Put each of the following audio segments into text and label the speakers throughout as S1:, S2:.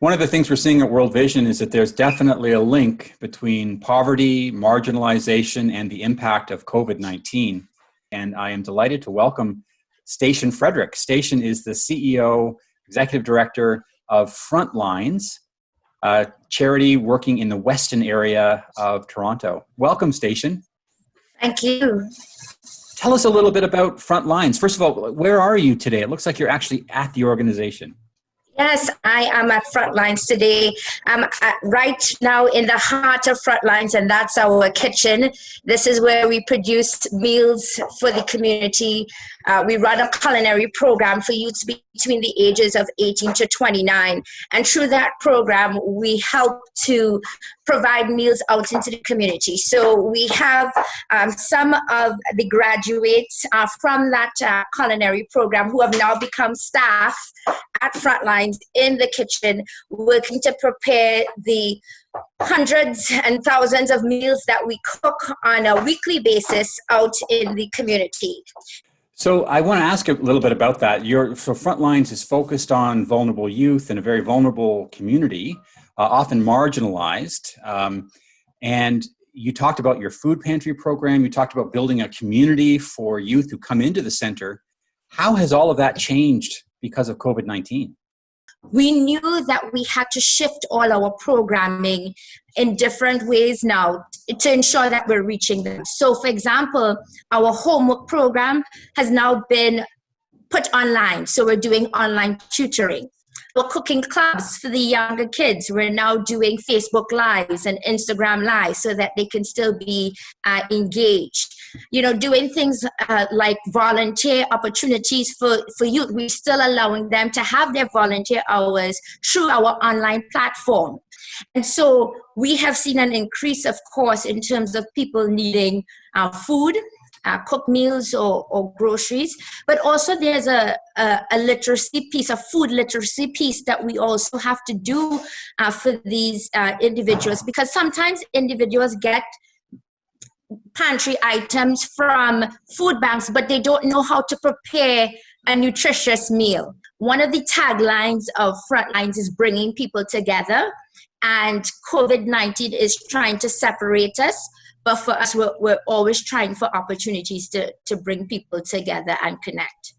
S1: One of the things we're seeing at World Vision is that there's definitely a link between poverty, marginalization, and the impact of COVID-19. And I am delighted to welcome Stachen Frederick. Stachen is the CEO, Executive Director of Frontlines, a charity working in the Weston area of Toronto. Welcome, Stachen.
S2: Thank you.
S1: Tell us a little bit about Frontlines. First of all, where are you today? It looks like you're actually at the organization.
S2: Yes, I am at Frontlines today. I'm right now in the heart of Frontlines, and that's our kitchen. This is where we produce meals for the community. We run a culinary program for youths between the ages of 18 to 29. And through that program, we help to provide meals out into the community. So we have some of the graduates from that culinary program who have now become staff at Frontlines in the kitchen, working to prepare the hundreds and thousands of meals that we cook on a weekly basis out in the community.
S1: So I want to ask a little bit about that. So Frontlines is focused on vulnerable youth in a very vulnerable community, often marginalized. And you talked about your food pantry program. You talked about building a community for youth who come into the center. How has all of that changed because of COVID-19?
S2: We knew that we had to shift all our programming in different ways now to ensure that we're reaching them. So, for example, our homework program has now been put online. So we're doing online tutoring. We're cooking clubs for the younger kids. We're now doing Facebook Lives and Instagram Lives so that they can still be engaged. You know, doing things like volunteer opportunities for youth. We're still allowing them to have their volunteer hours through our online platform. And so we have seen an increase, of course, in terms of people needing food, cooked meals or groceries, but also there's a literacy piece, a food literacy piece that we also have to do for these individuals, because sometimes individuals get pantry items from food banks, but they don't know how to prepare a nutritious meal. One of the taglines of Frontlines is bringing people together, and COVID-19 is trying to separate us. But for us, we're always trying for opportunities to bring people together and connect.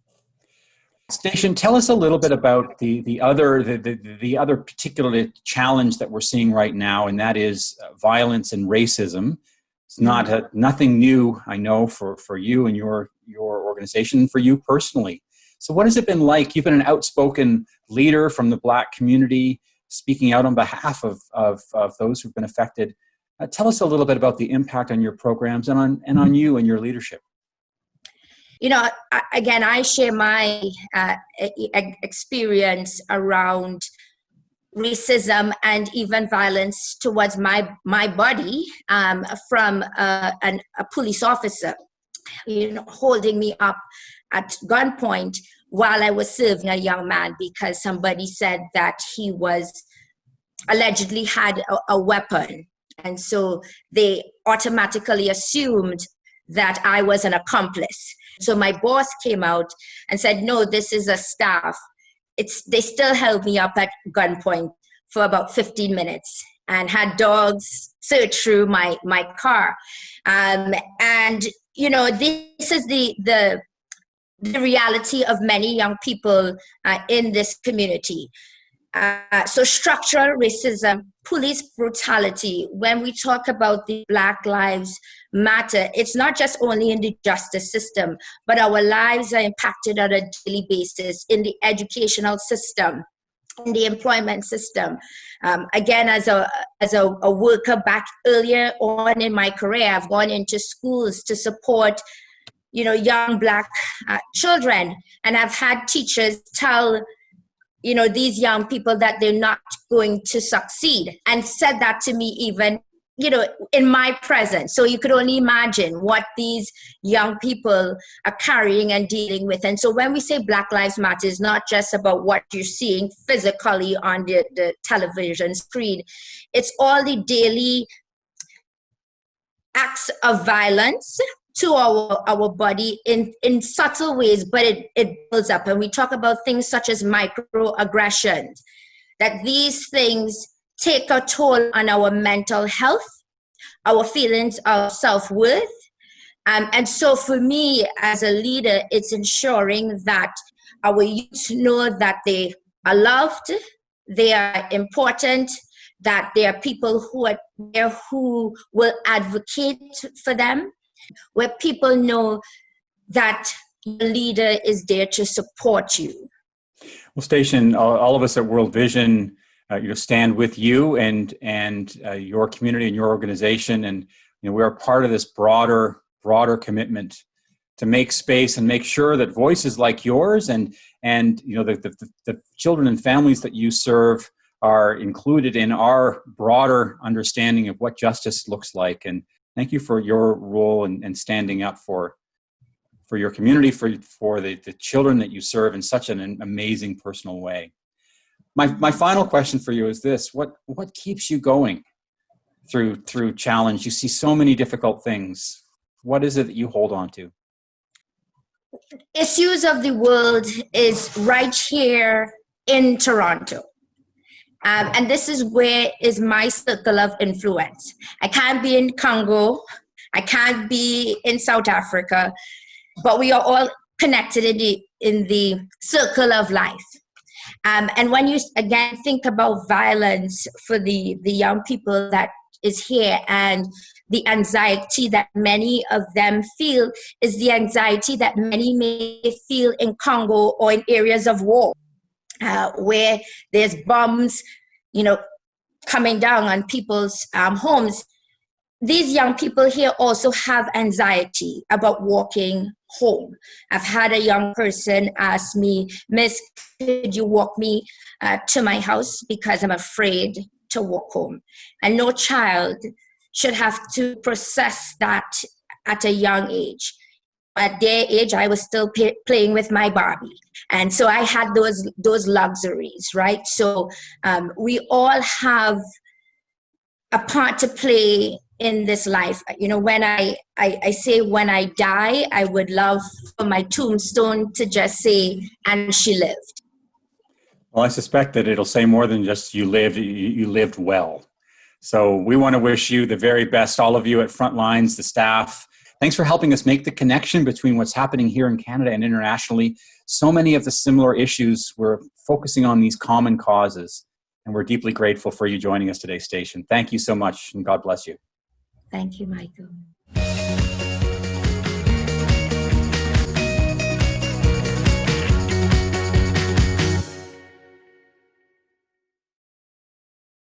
S1: Stachen, tell us a little bit about the other particular challenge that we're seeing right now, and that is violence and racism. It's nothing new, I know, for you and your organization, and for you personally. So what has it been like? You've been an outspoken leader from the Black community, speaking out on behalf of those who've been affected. Tell us a little bit about the impact on your programs and on you and your leadership.
S2: You know, again, I share my experience around racism and even violence towards my body from a police officer, you know, holding me up at gunpoint while I was serving a young man because somebody said that he was allegedly had a weapon. And so they automatically assumed that I was an accomplice. So my boss came out and said, no, this is a staff. They still held me up at gunpoint for about 15 minutes and had dogs search through my car. And, you know, this is the reality of many young people in this community. So structural racism, police brutality, when we talk about the Black Lives Matter, it's not just only in the justice system, but our lives are impacted on a daily basis in the educational system, in the employment system. Again, as a worker back earlier on in my career, I've gone into schools to support, you know, young Black children, and I've had teachers tell, you know, these young people that they're not going to succeed, and said that to me even, you know, in my presence. So you could only imagine what these young people are carrying and dealing with. And so when we say Black Lives Matter, it's not just about what you're seeing physically on the television screen. It's all the daily acts of violence to our body in subtle ways, but it builds up. And we talk about things such as microaggressions. that these things take a toll on our mental health, our feelings of self-worth. And so for me as a leader, it's ensuring that our youth know that they are loved, they are important, that there are people who are there who will advocate for them, where people know that your leader is there to support you.
S1: Well, Stachen, all of us at World Vision, stand with you and your community and your organization, and we are part of this broader commitment to make space and make sure that voices like yours and the children and families that you serve are included in our broader understanding of what justice looks like. And thank you for your role and standing up for your community, for the children that you serve in such an amazing personal way. My final question for you is this: what keeps you going through challenge? You see so many difficult things. What is it that you hold on to?
S2: Issues of the world is right here in Toronto. And this is where is my circle of influence. I can't be in Congo. I can't be in South Africa, but we are all connected in the circle of life. And when you, again, think about violence for the young people that is here, and the anxiety that many of them feel is the anxiety that many may feel in Congo or in areas of war, where there's bombs, coming down on people's homes. These young people here also have anxiety about walking home. I've had a young person ask me, "Miss, could you walk me to my house because I'm afraid to walk home?" And no child should have to process that at a young age. At their age, I was still playing with my Barbie. And so I had those luxuries, right? So we all have a part to play in this life. When I say when I die, I would love for my tombstone to just say, "and she lived."
S1: Well, I suspect that it'll say more than just you lived well. So we want to wish you the very best, all of you at Frontlines, the staff. Thanks for helping us make the connection between what's happening here in Canada and internationally. So many of the similar issues, we're focusing on these common causes, and we're deeply grateful for you joining us today, Stachen. Thank you so much, and God bless you.
S2: Thank you, Michael.